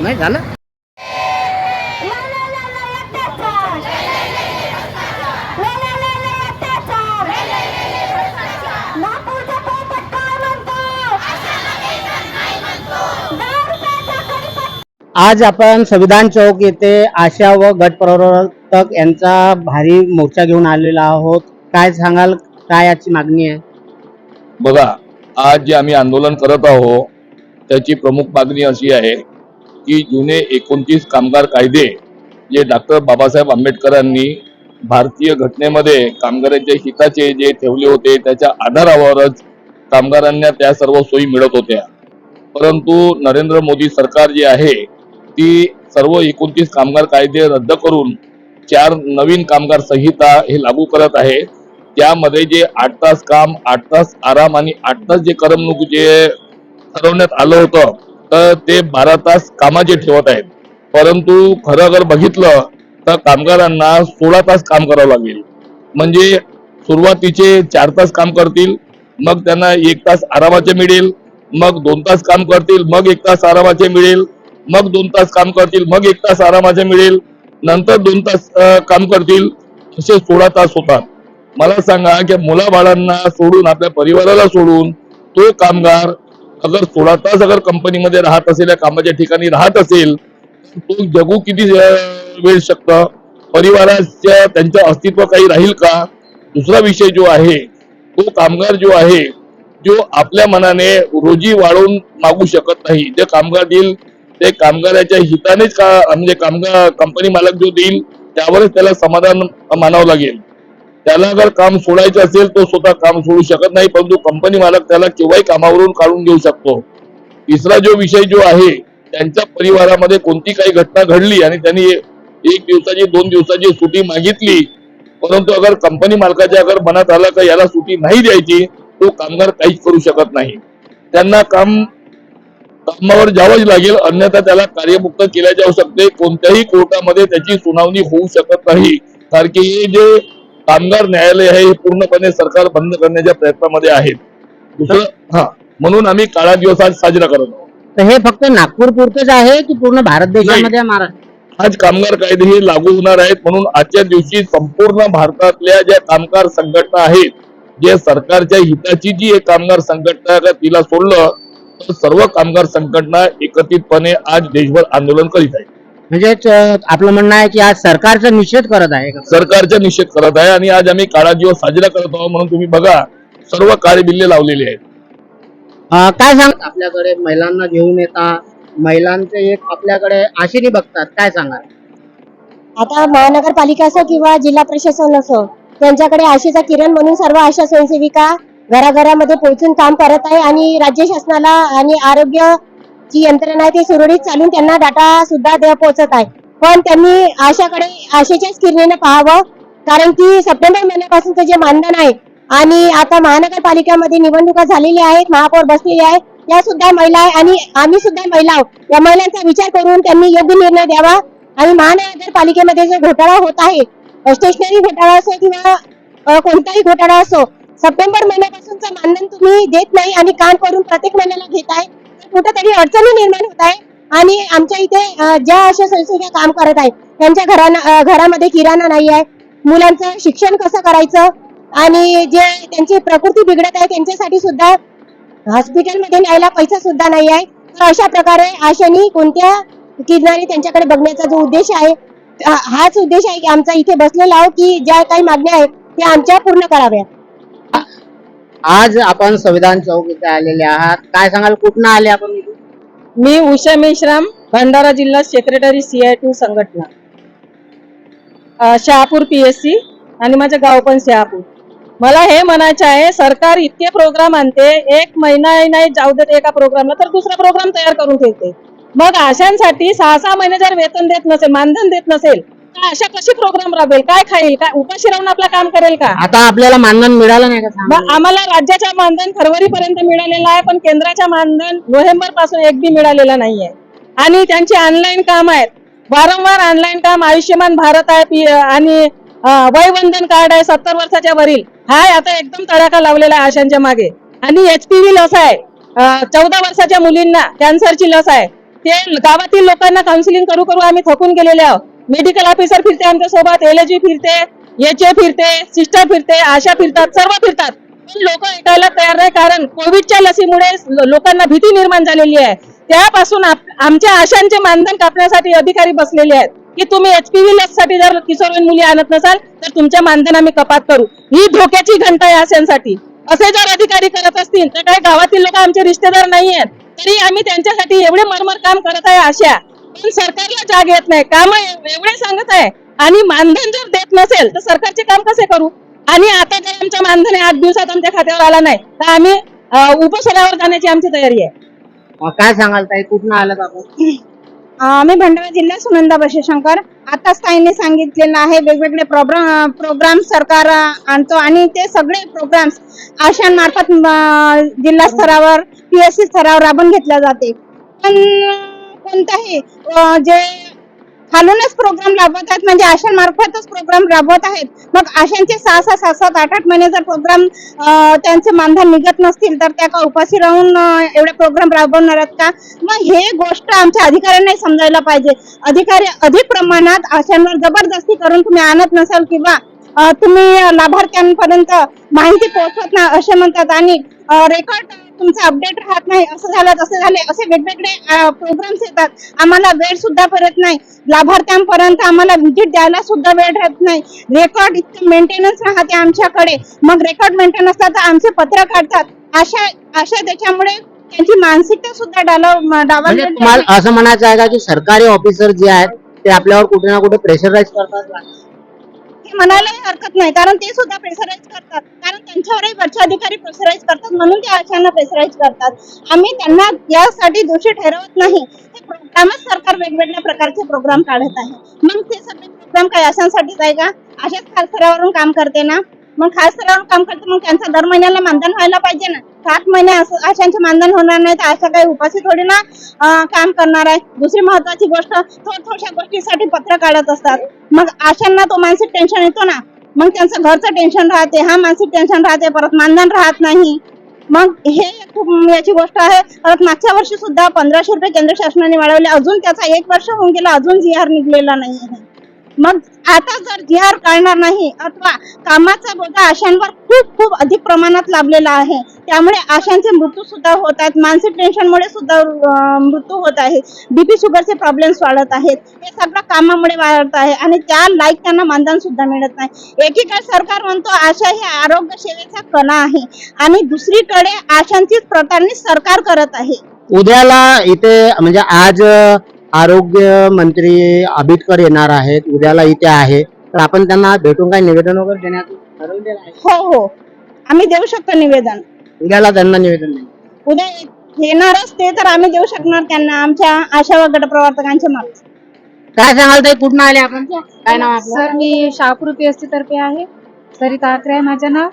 नाही झालं. आज आपण संविधान चौक येथे आशा व गट प्रवर्तक यांचा भारी मोर्चा घेऊन आलेला आहोत. काय सांगाल, काय याची मागणी आहे? बघा, आज जे आम्ही आंदोलन करत आहोत त्याची प्रमुख मागणी अशी आहे की जुने 29 कामगार कायदे जे डॉक्टर बाबासाहेब आंबेडकरांनी भारतीय घटनेमध्ये कामगारांच्या हिताचे जे ठेवले होते त्याच्या आधारावरच कामगारांना त्या सर्व सोयी मिळत होत्या. परंतु नरेंद्र मोदी सरकार जी आहे ती सर्व 29 कामगार कायदे रद्द करून 4 नवीन कामगार संहिता हे लागू करत आहे. त्यामध्ये जे 8 तास काम, 8 तास आराम आणि 8 तास जे करमणूक जे ठरवण्यात आलं होतं तर ते 12 तास कामाचे ठेवत आहेत. परंतु खरं अगर बघितलं तर कामगारांना 16 तास काम करावं लागेल. म्हणजे सुरुवातीचे 4 तास काम करतील, मग त्यांना 1 तास आरामाचे मिळेल, मग 2 तास काम करतील, मग 1 तास आरामाचे मिळेल, मग 2 तास काम करतील, मग 1 तास आरामाचे मिळेल, नंतर 2 तास काम करतील, असे 16 तास होतात. मला सांगा की मुलाबाळांना सोडून, आपल्या परिवाराला सोडून तो कामगार अगर 16 तास अगर कंपनीमध्ये राहत असेल, या कामाच्या ठिकाणी राहत असेल, तो जगू किती वेळ शकतं? परिवाराच्या त्यांचं अस्तित्व काही राहील का? दुसरा विषय जो आहे तो कामगार जो आहे जो आपल्या मनाने रोजी वाढवून मागू शकत नाही. जे कामगार देईल ते कामगाराच्या हितानेच का, म्हणजे कामगार कंपनी मालक जो देईल त्यावरच त्याला समाधान मानावं लागेल. त्याला अगर काम सोडायचं असेल तो स्वतः काम सोडू शकत नाही, परंतु कंपनी मालक त्याला केव्हाही कामावरून काढून घेऊ शकतो. तिसरा जो विषय जो आहे, त्यांच्या परिवारामध्ये कोणती काही घटना घडली आणि त्यांनी 1 दिवसाची 2 दिवसाची सुट्टी मागितली, परंतु अगर कंपनी मालकाच्या अगर मनात आलं का याला सुट्टी नाही द्यायची, तो कामगार काहीच करू शकत नाही. त्यांना कामावर जावंच लागेल, अन्यथा त्याला कार्यमुक्त केल्या जाऊ शकते. कोणत्याही कोर्टामध्ये त्याची सुनावणी होऊ शकत नाही, कारण की हे जे कामगार न्यायालय आहे हे पूर्णपणे सरकार बंद करण्याच्या प्रयत्नामध्ये आहेत. दुसरं म्हणून आम्ही काळा दिवस आज साजरा करत आहोत. तर हे फक्त नागपूर पुरतेच आहे की पूर्ण भारत देशामध्ये? महाराष्ट्र आज कामगार कायदे हे लागू होणार आहेत, म्हणून आजच्या दिवशी संपूर्ण भारतातल्या ज्या कामगार संघटना आहेत, जे सरकारच्या हिताची जी एक कामगार संघटना आहे तिला सोडलं तर सर्व कामगार संघटना एकत्रितपणे आज देशभर आंदोलन करीत आहेत. म्हणजे आपलं म्हणणं आहे की आज सरकारचा निषेध करत आहे का? सरकारचा निषेध करत आहे आणि आज आम्ही काळा दिवस साजरा करत आहोत. म्हणून तुम्ही बघा, सर्व काळे बिल्ले लावलेले आहेत. काय सांग, आपल्याकडे महिलांना घेऊन येतात, महिलांचे एक आपल्याकडे आशेने बघतात, काय सांगाल? आता महानगरपालिका असो किंवा जिल्हा प्रशासन असो, त्यांच्याकडे आशेचा किरण म्हणून सर्व आशा स्वयंसेविका घराघरामध्ये पोहोचून काम करत आहे आणि राज्य शासनाला आणि आरोग्य जी यंत्रणा आहे ती सुरळीत चालून त्यांना डाटा सुद्धा पोहोचत आहे. पण त्यांनी आशेच्याच किरणीने पाहावं, कारण की सप्टेंबर महिन्यापासूनचं जे मानधन आहे आणि आता महानगरपालिकेमध्ये निवडणुका झालेल्या आहेत, महापौर बसलेले आहे, या सुद्धा महिला आहे आणि आम्ही सुद्धा महिला आहोत. या महिलांचा विचार करून त्यांनी योग्य निर्णय द्यावा आणि महानगरपालिकेमध्ये जो घोटाळा होत आहे, स्टेशनरी घोटाळा असो किंवा कोणताही घोटाळा असो, सप्टेंबर महिन्यापासूनचं मानधन तुम्ही देत नाही आणि काम करून प्रत्येक महिन्याला घेत आहे, कुठेतरी अडचणी निर्माण होत आहे. आणि आमच्या इथे ज्या अशा संस्थेच्या काम करत आहेत त्यांच्या घरामध्ये किराणा नाही आहे, मुलांचं शिक्षण कसं करायचं आणि जे त्यांची प्रकृती बिघडत आहे त्यांच्यासाठी सुद्धा हॉस्पिटलमध्ये न्यायला पैसा सुद्धा नाही आहे. तर अशा प्रकारे आशानी कोणत्या किनारी त्यांच्याकडे बघण्याचा जो उद्देश आहे, हाच उद्देश आहे की आमचा इथे बसलेला आहोत की ज्या काही मागण्या आहेत त्या आमच्या पूर्ण कराव्या. आज आपण संविधान चौक इथे आलेले आहात, काय सांगाल, कुठून आले आपण? मी उषा मेश्राम, भंडारा जिल्हा सेक्रेटरी CI2 संघटना, शहापूर PSC आणि माझं गाव पण शहापूर. मला हे म्हणायचं आहे, सरकार इतके प्रोग्राम आणते, 1 महिना नाही जाऊ देत एका प्रोग्रामला तर दुसरा प्रोग्राम तयार करून ठेवते. मग आशांसाठी 6-6 महिने जर वेतन देत नसेल, मानधन देत नसेल, तर आशा कशी प्रोग्राम राबवेल? काय खाईल? काय उपाशी राहून आपलं काम करेल का? आता आपल्याला मानधन मिळालं नाही का? आम्हाला राज्याच्या मानधन फरवरीपर्यंत मिळालेलं आहे, पण केंद्राच्या मानधन नोव्हेंबर पासून एक बी मिळालेला नाहीये. आणि त्यांची ऑनलाईन काम आहेत, वारंवार ऑनलाईन काम. आयुष्यमान भारत आहे आणि वयवंदन कार्ड आहे 70 वर्षाच्या वरील, हाय आता एकदम तडाखा लावलेला आहे आशांच्या मागे. आणि HPV लस आहे, 14 वर्षाच्या मुलींना कॅन्सरची लस आहे. ते गावातील लोकांना काउन्सिलिंग करू करू आम्ही थकून गेलेले आहोत. मेडिकल ऑफिसर फिरते आमच्या सोबत, LAG फिरते, HA फिरते, सिस्टर फिरते, आशा फिरतात, सर्व फिरतात, पण लोक ऐकायला तयार नाही. कारण कोविडच्या लसीमुळे लोकांना भीती निर्माण झालेली आहे. त्यापासून आमच्या आशांचे मानधन कापण्यासाठी अधिकारी बसलेले आहेत की तुम्ही HPV लससाठी जर किशोरवयीन मुली आणत नसाल तर तुमच्या मानधन आम्ही कपात करू. ही धोक्याची घंटा आहे आशांसाठी. असे जर अधिकारी करत असतील तर काय गावातील लोक आमचे रिश्तेदार नाही आहेत, तरी आम्ही त्यांच्यासाठी एवढे मरमर काम करत आहे आशा. पण सरकारला जाग येत नाही. काम एवढे सांगत आहे आणि मानधन जर देत नसेल तर सरकारचे काम कसे करू. आणि आता जर आमचं मानधन 8 दिवसात आमच्या खात्यावर आला नाही तर आम्ही उपोषणावर जाण्याची आमची तयारी आहे. काय सांगाल ताई, कुठून आलात आपण? आम्ही भंडारा जिल्हा सुनंदा बशेशंकर. आताच ताईंनी सांगितलेलं आहे वेगवेगळे प्रोग्राम सरकार आणतो आणि ते सगळे प्रोग्राम्स आशांमार्फत जिल्हा स्तरावर PSC स्तरावर राबवून घेतल्या जाते. पण कोणताही जे खालूनच प्रोग्राम राबवत आहेत म्हणजे आशांमार्फतच प्रोग्राम राबवत आहेत. मग आशांचे 6-6, 7-7, 8-8 महिने जर प्रोग्राम त्यांचे मानधन निघत नसतील तर त्या का उपाशी राहून एवढे प्रोग्राम राबवणार आहेत का? मग हे गोष्ट आमच्या अधिकाऱ्यांना समजायला पाहिजे. अधिकारी अधिक प्रमाणात आशांवर जबरदस्ती करून तुम्ही आणत नसाल किंवा तुम्ही लाभार्थ्यांपर्यंत माहिती पोहोचवत नाही असे म्हणतात आणि रेकॉर्ड तुमचं अपडेट राहत नाही, असं झालं तसं झाले, असे वेगवेगळे प्रोग्राम्स येतात. आम्हाला वेळ सुद्धा परत नाही, लाभार्थ्यांपर्यंत आम्हाला व्हिजिट द्यायला सुद्धा वेळ राहत नाही. रेकॉर्ड इतकं मेंटेनन्स राहते आमच्याकडे. मग रेकॉर्ड मेंटेन असतात तर आमचे पत्र काढतात. अशा त्याच्यामुळे त्यांची मानसिकता सुद्धा म्हणजे तुम्हाला असं म्हणायचं आहे का की सरकारी ऑफिसर जे आहेत ते आपल्यावर कुठे ना कुठे प्रेशराईज करतात? हे म्हणायलाही हरकत नाही, कारण ते सुद्धा प्रेशराईज करतात. कारण त्यांच्यावरही वरचे अधिकारी प्रेशराईज करतात म्हणून ते आशांना प्रेशराईज करतात. आम्ही त्यांना यासाठी दोषी ठरवत नाही. हे प्रोग्रामच सरकार वेगवेगळ्या प्रकारचे प्रोग्राम काढत आहे. मग ते सगळे प्रोग्राम काही आशांसाठीच आहे का? आशाच खास स्तरावरून काम करते ना. मग खास स्तरावरून काम करते, मग त्यांचं दर महिन्याला मानधन व्हायला पाहिजे ना. 7 महिने आशांचे मानधन होणार नाही तर आशा काही उपाशी थोडी ना काम करणार आहे. दुसरी महत्वाची गोष्ट, थोड्या गोष्टीसाठी पत्र काढत असतात. मग आशांना तो मानसिक टेन्शन येतो ना. मग त्यांचं घरचं टेन्शन राहते, हा मानसिक टेन्शन राहते, परत मानधन राहत नाही. मग हे खूप याची गोष्ट आहे. परत मागच्या वर्षी सुद्धा 1500 रुपये केंद्र शासनाने वाढवले. अजून त्याचा 1 वर्ष होऊन गेला, अजून GR निघलेला नाही आहे. मग आता जर GR काढणार नाही अथवा कामाचा बोजा आशांवर खूप खूप अधिक प्रमाणात लाभलेला आहे, त्यामुळे आशांचे मृत्यू सुद्धा होत आहेत. मानसिक टेन्शनमुळे सुद्धा मृत्यू होत आहे. BP शुगरचे प्रॉब्लेम्स वाढत आहेत. हे सगळं कामामुळे वाढत आहे आणि त्या लाईक त्यांना मानधन सुद्धा मिळत नाही. एकीकडे सरकार म्हणतो आशा ही आरोग्य सेवेचा कणा आहे आणि दुसरीकडे आशांचीच प्रतारणी सरकार करत आहे. उद्याला इथे म्हणजे आज आरोग्य मंत्री आबिटकर येणार आहेत, उद्याला इथे आहे, तर आपण त्यांना भेटून काही निवेदन वगैरे देण्यात ठरवलेलं आहे? हो, आम्ही देऊ शकतो निवेदन. उद्याला त्यांना निवेदन नाही, उद्या येणारच ते, तर आम्ही देऊ शकणार त्यांना आमच्या आशा व गटप्रवर्तकांच्या मार्फत. काय सांगाल ताई, कुठून आले आपण? काय नाव आपलं? सर, मी शहापूर PSC तर्फे आहे. सरिता आत्रे आहे माझं नाव.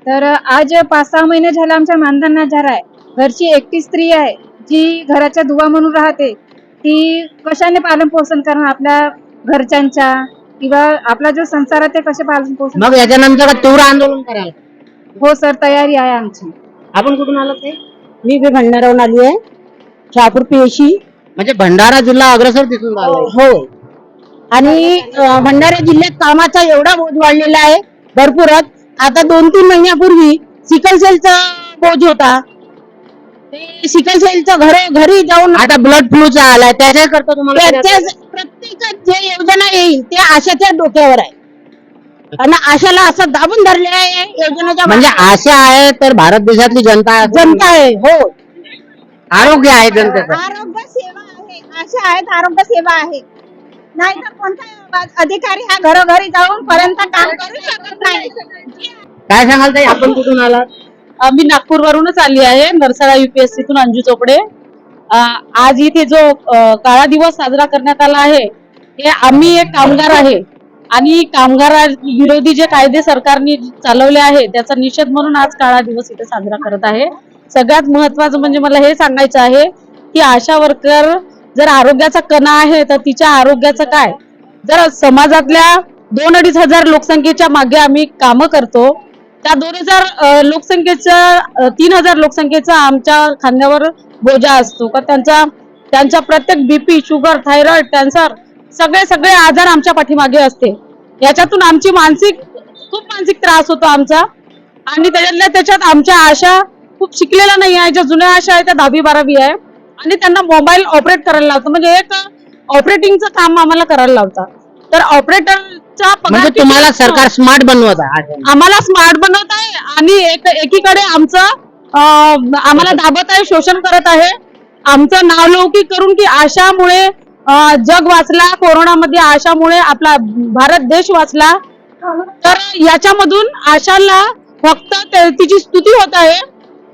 तर आज 5-6 महिने झाले आमच्या मानधन झाला आहे. घरची एकटी स्त्री आहे जी घराच्या दुवा म्हणून राहते. ती कशाने पालन पोषण करणार आपल्या घरच्यांच्या किंवा आपला जो संसार आहे ते कसे पालन पोषण? मग याच्यानंतर तीव्र आंदोलन कराल? हो सर, तयारी आहे आमची. आपण कुठून आलात ते? मी भंडारावरून आली आहे, शहापूर PSC. म्हणजे भंडारा जिल्हा अग्रसर दिसून राहिला. हो, आणि भंडारा जिल्ह्यात कामाचा एवढा बोज वाढलेला आहे भरपूरच. आता 2-3 महिन्यापूर्वी सिकल सेलचा बोज होता. ते सिकल सेलचा घरी जाऊन आता ब्लड फ्लूचा आलाय, त्याच्या करता तुम्हाला प्रत्येक जे योजना येईल ते आशाच्या डोक्यावर आहे आणि आशाला असं दाबून धरले आहे योजनेच्या. म्हणजे आशा आहे तर भारत देशातली जनता आहे. हो, आरोग्य आहे जनतेचं. आरोग्य सेवा आहे, आशा आहेत, आरोग्य सेवा आहे. नाहीतर कोणता अधिकारी हा घरोघरी जाऊन पर्यंत काम करू शकत नाही. काय सांगाल ताई, आपण कुठून आलात? मी नागपूरवरूनच आली आहे, नरसाळा UPSCतून अंजू चोपडे. आज इथे जो काळा दिवस साजरा करण्यात आला आहे, हे आम्ही एक कामगार आहे आणि कामगार विरोधी जे कायदे सरकारने चालवले आहे त्याचा निषेध म्हणून आज काळा दिवस इथे साजरा करत आहे. सगळ्यात महत्वाचं म्हणजे मला हे सांगायचं आहे की आशा वर्कर जर आरोग्याचा कणा आहे तर तिच्या आरोग्याचं काय? जर समाजातल्या 2-2.5 हजार लोकसंख्येच्या मागे आम्ही कामं करतो, त्या 2000 लोकसंख्येचा 3000 लोकसंख्येचा आमच्या खांद्यावर बोजा असतो का त्यांचा त्यांच्या प्रत्येक बीपी, शुगर, थायरॉइड, कॅन्सर सगळे आजार आमच्या पाठीमागे असते. याच्यातून आमची खूप मानसिक त्रास होतो आमचा. आणि त्याच्यात आमच्या आशा खूप शिकलेल्या नाही आहे. ज्या जुन्या आशा आहे त्या 10वी-12वी आहे आणि त्यांना मोबाईल ऑपरेट करायला लावतात. म्हणजे एक ऑपरेटिंगचं काम आम्हाला करायला लावतात. तर ऑपरेटरचा म्हणजे तुम्हाला सरकार स्मार्ट बनवत आहे. आम्हाला स्मार्ट बनवत आहे आणि एकीकडे आम्हाला दाबत आहे, शोषण करत आहे. आमचं नावलौकिक करून की आशामुळे जग वाचला, कोरोनामध्ये आशामुळे आपला भारत देश वाचला. तर याच्यामधून आशाला फक्त तिची स्तुती होत आहे.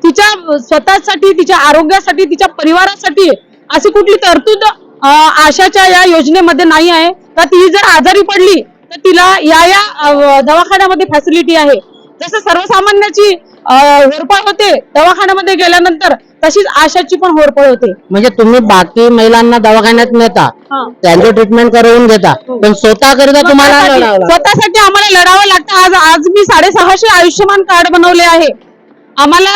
तिच्या स्वतःसाठी, तिच्या आरोग्यासाठी, तिच्या परिवारासाठी अशी कुठली तरतूद आशाच्या या योजनेमध्ये नाही आहे. तर ती जर आजारी पडली तर तिला या दवाखान्यामध्ये फॅसिलिटी आहे. जसं सर्वसामान्याची होरपळ होते दवाखान्यामध्ये गेल्यानंतर, तशीच आशाची पण होरपळ होते. म्हणजे तुम्ही बाकी महिलांना दवाखान्यात नेता, त्यांचं ट्रीटमेंट करून घेता, पण स्वतः करिता तुम्हाला लढावं लागतं. स्वतःसाठी आम्हाला लढावं लागतं. आज मी 650 आयुष्यमान कार्ड बनवले आहे. आम्हाला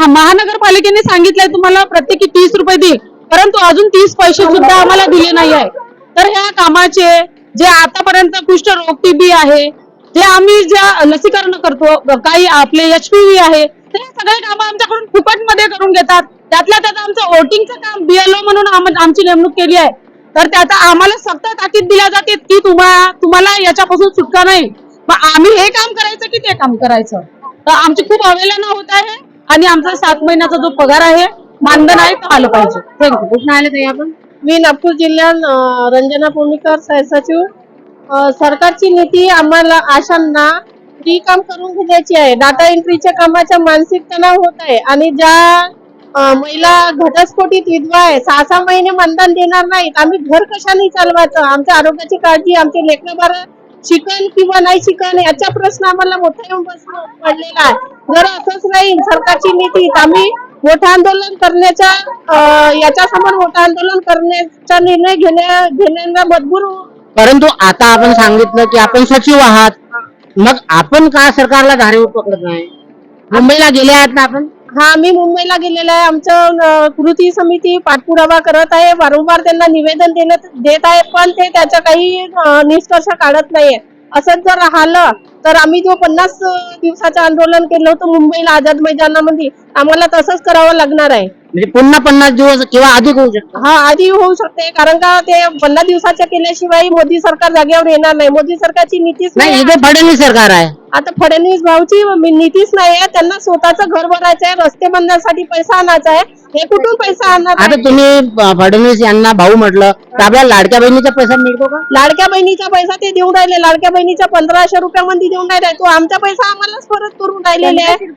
महानगरपालिकेने सांगितलंय तुम्हाला प्रत्येकी 30 रुपये देईल, परंतु अजून 30 पैसे सुद्धा आम्हाला दिले नाही आहे. तर ह्या कामाचे जे आतापर्यंत कुष्ठरोग, टीबी आहे, जे आम्ही लसीकरण करतो, काही आपले HPV आहे, तर हे सगळे काम आमच्याकडून फुकटमध्ये करून घेतात. त्यातल्या त्यात आमचं वोटिंगचं काम BLO म्हणून आमची नेमणूक केली आहे. तर त्याचा आम्हाला सक्त ताकीद दिल्या जाते की तुम्हाला याच्यापासून सुटका नाही. मग आम्ही हे काम करायचं की ते काम करायचं. तर आमची खूप अवहेलना होत आहे आणि आमचा 7 महिन्याचा जो पगार आहे, मानधन आहे, तो आलं पाहिजे. थँक्यू. कुठून आले ताई आपण? मी नागपूर जिल्ह्यात रंजना पुणेकर सहसचिव. सरकारची नीती आम्हाला आशांना फ्री काम करून घेण्याची आहे. डाटा एंट्रीच्या कामाचा मानसिक तणाव होत आहे आणि ज्या महिला घटस्फोटित विधवा आहे, 6-6 महिने मानधन देणार नाहीत. आम्ही घर कशाने चालवायचं? आमच्या आरोग्याची काळजी, आमचे लेकरं शिकन किंवा नाही शिकन याचा प्रश्न आम्हाला मोठा येऊन पडलेला आहे. जर असंच राहील सरकारची नीती, आम्ही मोठं आंदोलन करण्याचा याच्यासमोर मोठं आंदोलन करण्याचा निर्णय घेण्याला मजबूर होऊ. परंतु आता आपण सांगितलं की आपण सचिव आहात, मग आपण का सरकारला धारेवर पकडत नाही? मुंबईला गेले आहेत ना आपण? हा, मी मुंबईला गेलेला आहे. आमचं कृती समिती पाठपुरावा करत आहे, वारंवार त्यांना निवेदन देत आहे, पण ते त्याचा काही निष्कर्ष काढत नाहीये. असंच जर राहिलं तर आम्ही जो 50 दिवसाचं आंदोलन केलं होतं मुंबईला आझाद मैदानामध्ये, आम्हाला तसंच करावं लागणार आहे. म्हणजे पुन्हा 50 दिवस किंवा अधिक होऊ शकतो. हा, आधी होऊ शकते, कारण का ते 50 दिवसाच्या केल्याशिवाय मोदी सरकार जागेवर येणार नाही. मोदी सरकारची नीतीच नाही, इथे फडणवीस सरकार आहे. आता फडणवीस भाऊची नीतीच नाही आहे. त्यांना स्वतःचं घर भरायचं आहे, रस्ते बांधण्यासाठी पैसा आणायचा आहे. हे कुठून पैसा आणणार आहे? आता तुम्ही फडणवीस यांना भाऊ म्हटलं तर आपल्याला लाडक्या बहिणीचा पैसा मिळतो का? लाडक्या बहिणीचा पैसा ते देऊन राहिले. लाडक्या बहिणीचा 1500 रुपयामध्ये देऊन राहिले. तो आमचा पैसा आम्हालाच परत करून राहिलेले आहे.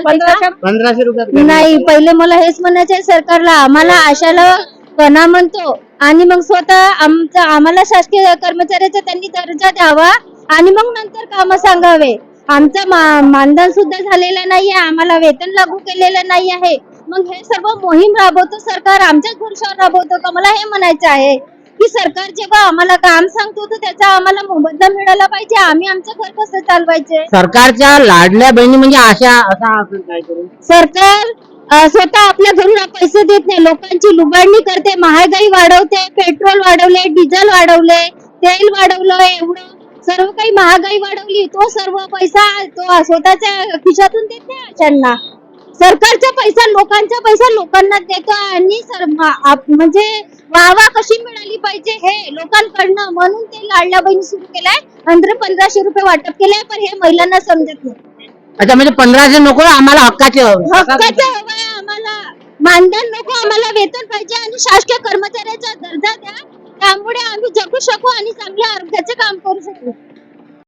1500 रुपयात नाही, पहिले मला हेच म्हणायचं आहे सरकारला, आम्हाला आशाला कणा म्हणतो आणि मग स्वतः आम्हाला शासकीय कर्मचाऱ्याचा त्यांनी दर्जा द्यावा आणि मग नंतर काम सांगावे. आमचं मानधन सुद्धा झालेलं नाहीये, आम्हाला वेतन लागू केलेलं नाही आहे. मग हे सर्व मोहीम राबवतो सरकार, आमच्याच भरोशावर राबवतो का? मला हे म्हणायचं आहे की सरकार जेव्हा आम्हाला काम सांगतो तर त्याचा आम्हाला मोबदला मिळाला पाहिजे. आम्ही आमचं घर कसं चालवायचे? सरकारच्या लाडल्या बहिणी म्हणजे आशा असा आपण काय करू? सरकार स्वतः आपल्या घरून पैसे देत नाही, लोकांची लुबाडणी करते, महागाई वाढवते, पेट्रोल वाढवले, डिझेल वाढवले, तेल वाढवलं, एवढं सर्व काही महागाई वाढवली. तो सर्व पैसा तो स्वतःच्या खिशातून देत नाही आशांना. सरकारचा पैसा, लोकांचा पैसा लोकांना देतो आणि म्हणजे वाहवा कशी मिळाली पाहिजे हे लोकांकडनं, म्हणून ते लाडल्या बहिणी सुरू केलाय. 1500 रुपये वाटप केलंय, पण हे महिलांना समजत नाही. अच्छा, म्हणजे 1500 नको, आम्हाला हक्काचे हवं हवंय आम्हाला. मानधन नको, आम्हाला वेतन पाहिजे आणि शासकीय कर्मचाऱ्याचा दर्जा द्या. त्यामुळे आम्ही जगू शकू आणि चांगल्या आरोग्याचे काम करू शकू.